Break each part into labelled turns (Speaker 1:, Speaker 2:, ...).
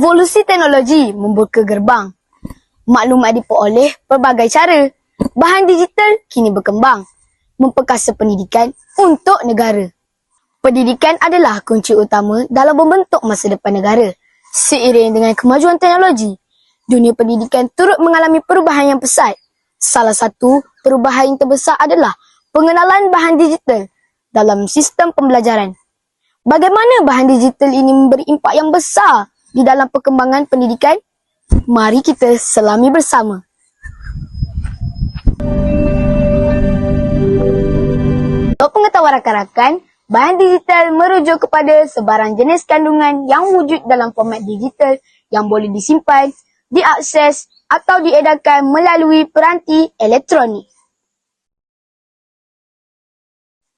Speaker 1: Evolusi teknologi membuka gerbang. Maklumat diperoleh pelbagai cara. Bahan digital kini berkembang, memperkasa pendidikan untuk negara. Pendidikan adalah kunci utama dalam membentuk masa depan negara. Seiring dengan kemajuan teknologi, dunia pendidikan turut mengalami perubahan yang pesat. Salah satu perubahan yang terbesar adalah pengenalan bahan digital dalam sistem pembelajaran. Bagaimana bahan digital ini memberi impak yang besar di dalam perkembangan pendidikan? Mari kita selami bersama. Untuk pengetahuan rakan-rakan, bahan digital merujuk kepada sebarang jenis kandungan yang wujud dalam format digital yang boleh disimpan, diakses atau diedarkan melalui peranti elektronik.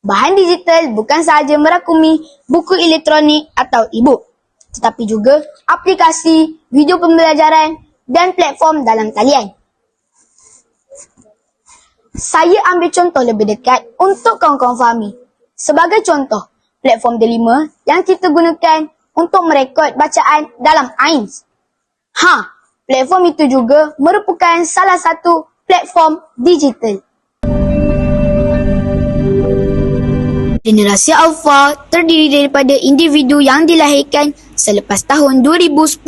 Speaker 1: Bahan digital bukan sahaja merakumi buku elektronik atau e-book, tetapi juga aplikasi, video pembelajaran dan platform dalam talian. Saya ambil contoh lebih dekat untuk kawan-kawan fahami. Sebagai contoh, platform Delima yang kita gunakan untuk merekod bacaan dalam AIMS. Platform itu juga merupakan salah satu platform digital. Generasi Alpha terdiri daripada individu yang dilahirkan selepas tahun 2010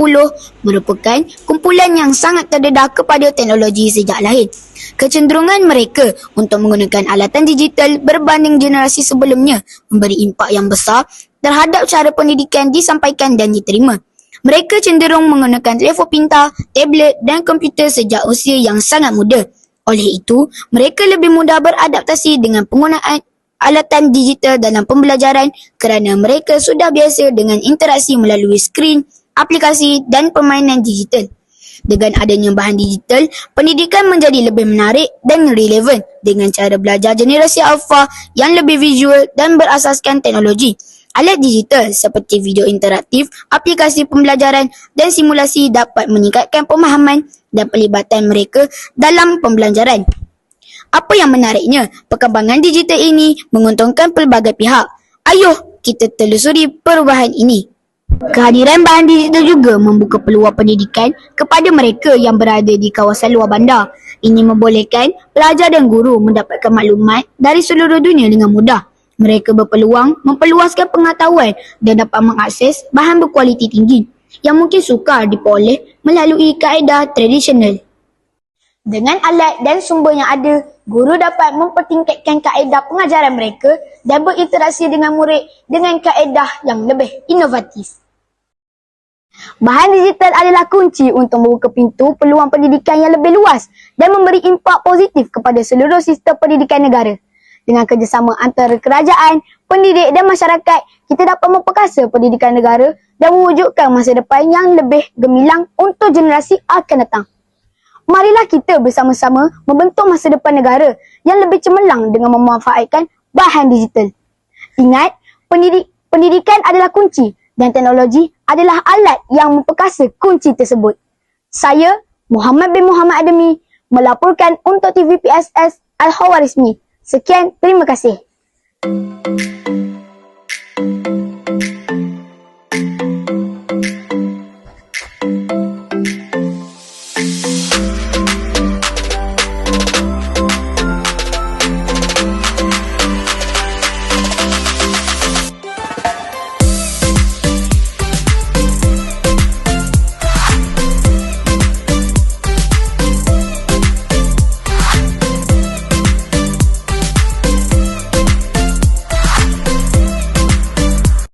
Speaker 1: merupakan kumpulan yang sangat terdedah kepada teknologi sejak lahir. Kecenderungan mereka untuk menggunakan alatan digital berbanding generasi sebelumnya memberi impak yang besar terhadap cara pendidikan disampaikan dan diterima. Mereka cenderung menggunakan telefon pintar, tablet dan komputer sejak usia yang sangat muda. Oleh itu, mereka lebih mudah beradaptasi dengan penggunaan alatan digital dalam pembelajaran kerana mereka sudah biasa dengan interaksi melalui skrin, aplikasi dan permainan digital. Dengan adanya bahan digital, pendidikan menjadi lebih menarik dan relevan dengan cara belajar generasi Alpha yang lebih visual dan berasaskan teknologi. Alat digital seperti video interaktif, aplikasi pembelajaran dan simulasi dapat meningkatkan pemahaman dan pelibatan mereka dalam pembelajaran. Apa yang menariknya, perkembangan digital ini menguntungkan pelbagai pihak. Ayuh kita telusuri perubahan ini. Kehadiran bahan digital juga membuka peluang pendidikan kepada mereka yang berada di kawasan luar bandar. Ini membolehkan pelajar dan guru mendapatkan maklumat dari seluruh dunia dengan mudah. Mereka berpeluang memperluaskan pengetahuan dan dapat mengakses bahan berkualiti tinggi yang mungkin sukar diperoleh melalui kaedah tradisional. Dengan alat dan sumber yang ada, guru dapat mempertingkatkan kaedah pengajaran mereka dan berinteraksi dengan murid dengan kaedah yang lebih inovatif. Bahan digital adalah kunci untuk membuka pintu peluang pendidikan yang lebih luas dan memberi impak positif kepada seluruh sistem pendidikan negara. Dengan kerjasama antara kerajaan, pendidik dan masyarakat, kita dapat memperkasa pendidikan negara dan mewujudkan masa depan yang lebih gemilang untuk generasi akan datang. Marilah kita bersama-sama membentuk masa depan negara yang lebih cemerlang dengan memanfaatkan bahan digital. Ingat, pendidikan adalah kunci dan teknologi adalah alat yang memperkasa kunci tersebut. Saya, Muhammad bin Muhammad Ademi, melaporkan untuk TVPSS Al-Khawarizmi. Sekian, terima kasih.